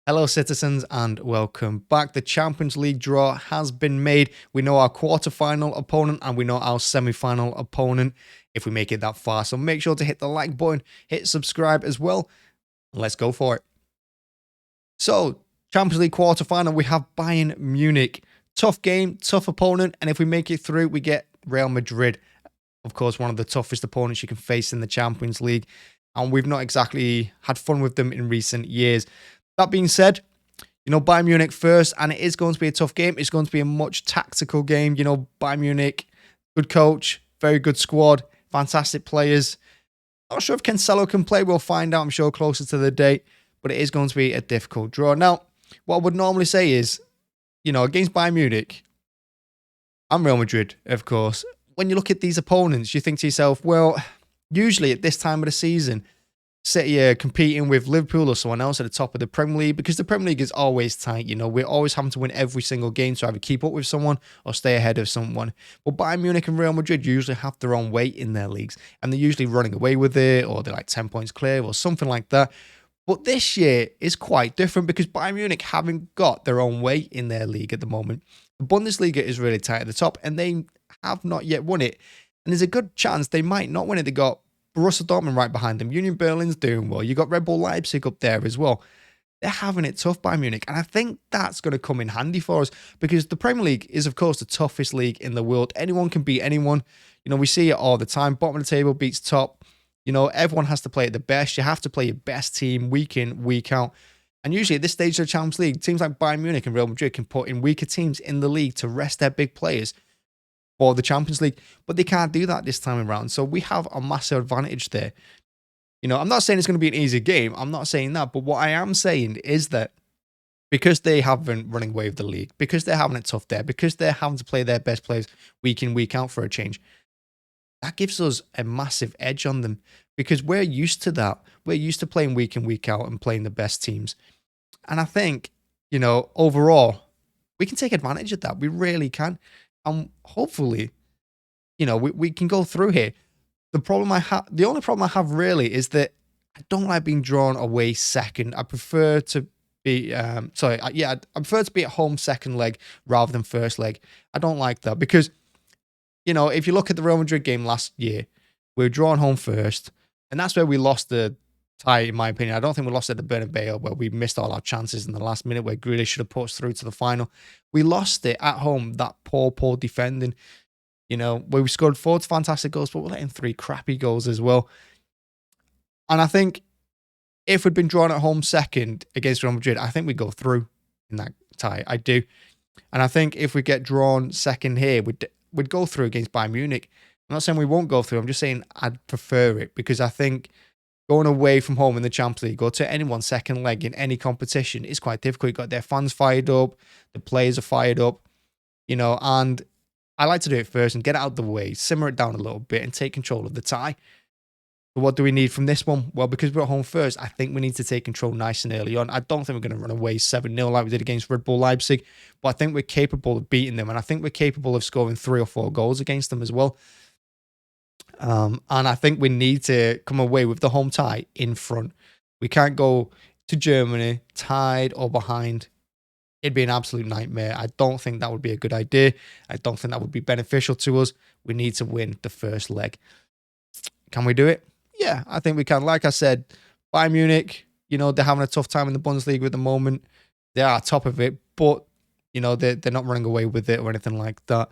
Hello, citizens, and welcome back. The Champions League draw has been made. We know our quarter-final opponent and we know our semi-final opponent if we make it that far. So make sure to hit the like button, hit subscribe as well. Let's go for it. So, Champions League quarter-final, we have Bayern Munich. Tough game, tough opponent, and if we make it through, we get Real Madrid. Of course, one of the toughest opponents you can face in the Champions League, and we've not exactly had fun with them in recent years. That being said, Bayern Munich first, and it is going to be a tough game. It's going to be a much tactical game. Bayern Munich, good coach, very good squad, fantastic players. Not sure if Cancelo can play. We'll find out, I'm sure, closer to the date, but it is going to be a difficult draw. Now, what I would normally say is, against Bayern Munich and Real Madrid, of course, when you look at these opponents, you think to yourself, well, usually at this time of the season, City are competing with Liverpool or someone else at the top of the Premier League because the Premier League is always tight. We're always having to win every single game to either keep up with someone or stay ahead of someone. But Bayern Munich and Real Madrid usually have their own weight in their leagues and they're usually running away with it, or they're like 10 points clear or something like that. But this year is quite different because Bayern Munich haven't got their own way in their league at the moment. The Bundesliga is really tight at the top and they have not yet won it. And there's a good chance they might not win it. They got Borussia Dortmund right behind them. Union Berlin's doing well. You got Red Bull Leipzig up there as well. They're having it tough by Munich. And I think that's going to come in handy for us because the Premier League is, of course, the toughest league in the world. Anyone can beat anyone. We see it all the time. Bottom of the table beats top. Everyone has to play at the best. You have to play your best team week in, week out. And usually at this stage of the Champions League, teams like Bayern Munich and Real Madrid can put in weaker teams in the league to rest their big players for the Champions League, but they can't do that this time around. So we have a massive advantage there. I'm not saying it's going to be an easy game. I'm not saying that. But what I am saying is that because they have been running away with the league, because they're having it tough there, because they're having to play their best players week in, week out for a change, that gives us a massive edge on them because we're used to that. We're used to playing week in, week out and playing the best teams. And I think, overall, we can take advantage of that. We really can. And hopefully, we can go through here. The only problem I have really is that I don't like being drawn away second. I prefer to be, I prefer to be at home second leg rather than first leg. I don't like that because, if you look at the Real Madrid game last year, we were drawn home first, and that's where we lost the tie, in my opinion. I don't think we lost at the Bernabeu where we missed all our chances in the last minute where Grealish should have put us through to the final. We lost it at home, that poor defending, where we scored 4 fantastic goals, but we're letting 3 crappy goals as well. And I think if we'd been drawn at home second against Real Madrid, I think we'd go through in that tie. I do. And I think if we get drawn second here, we'd go through against Bayern Munich. I'm not saying we won't go through. I'm just saying I'd prefer it because I think going away from home in the Champions League or to anyone's second leg in any competition is quite difficult. You've got their fans fired up, the players are fired up, and I like to do it first and get it out of the way, simmer it down a little bit and take control of the tie. But what do we need from this one? Well, because we're at home first, I think we need to take control nice and early on. I don't think we're going to run away 7-0 like we did against Red Bull Leipzig, but I think we're capable of beating them, and I think we're capable of scoring 3 or 4 goals against them as well. And I think we need to come away with the home tie in front. We can't go to Germany tied or behind. It'd be an absolute nightmare. I don't think that would be a good idea. I don't think that would be beneficial to us. We need to win the first leg. Can we do it? Yeah, I think we can. Like I said, Bayern Munich, they're having a tough time in the Bundesliga at the moment. They are top of it, but, they're not running away with it or anything like that.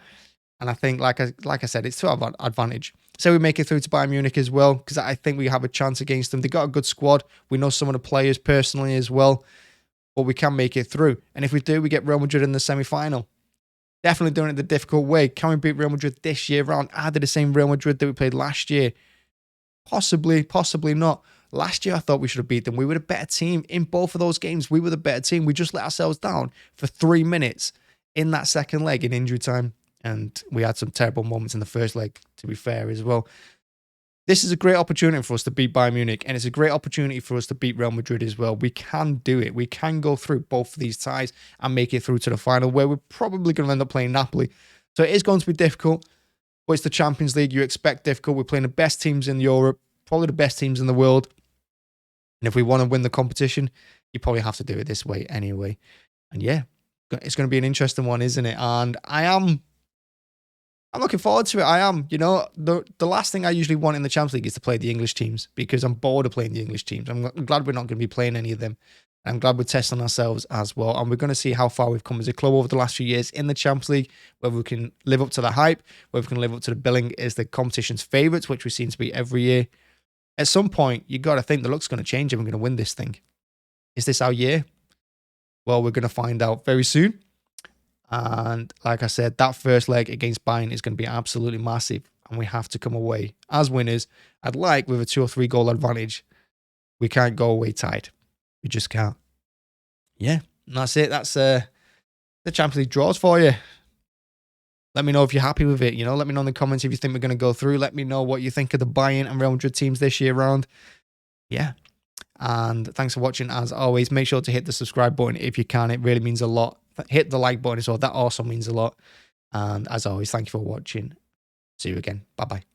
And I think, like I said, it's to our advantage. So we make it through to Bayern Munich as well, because I think we have a chance against them. They got a good squad. We know some of the players personally as well, but we can make it through. And if we do, we get Real Madrid in the semi-final. Definitely doing it the difficult way. Can we beat Real Madrid this year round? Are they the same Real Madrid that we played last year? Possibly, possibly not. Last year, I thought we should have beat them. We were the better team in both of those games. We were the better team. We just let ourselves down for 3 minutes in that second leg in injury time. And we had some terrible moments in the first leg, to be fair, as well. This is a great opportunity for us to beat Bayern Munich, and it's a great opportunity for us to beat Real Madrid as well. We can do it. We can go through both of these ties and make it through to the final, where we're probably going to end up playing Napoli. So it is going to be difficult, but it's the Champions League. You expect difficult. We're playing the best teams in Europe, probably the best teams in the world. And if we want to win the competition, you probably have to do it this way anyway. And yeah, it's going to be an interesting one, isn't it? And I'm looking forward to it. I am. You know, the last thing I usually want in the Champions League is to play the English teams, because I'm bored of playing the English teams. I'm glad we're not going to be playing any of them. I'm glad we're testing ourselves as well. And we're going to see how far we've come as a club over the last few years in the Champions League, whether we can live up to the hype, whether we can live up to the billing as the competition's favourites, which we seem to be every year. At some point, you got to think the luck's going to change and we're going to win this thing. Is this our year? Well, we're going to find out very soon. And like I said, that first leg against Bayern is going to be absolutely massive. And we have to come away as winners. I'd like with a 2 or 3 goal advantage. We can't go away tied. We just can't. Yeah, and that's it. That's the Champions League draws for you. Let me know if you're happy with it. You know, let me know in the comments if you think we're going to go through. Let me know what you think of the Bayern and Real Madrid teams this year round. Yeah. And thanks for watching as always. Make sure to hit the subscribe button if you can. It really means a lot. Hit the like button as well. That also means a lot. And as always, thank you for watching. See you again. Bye-bye.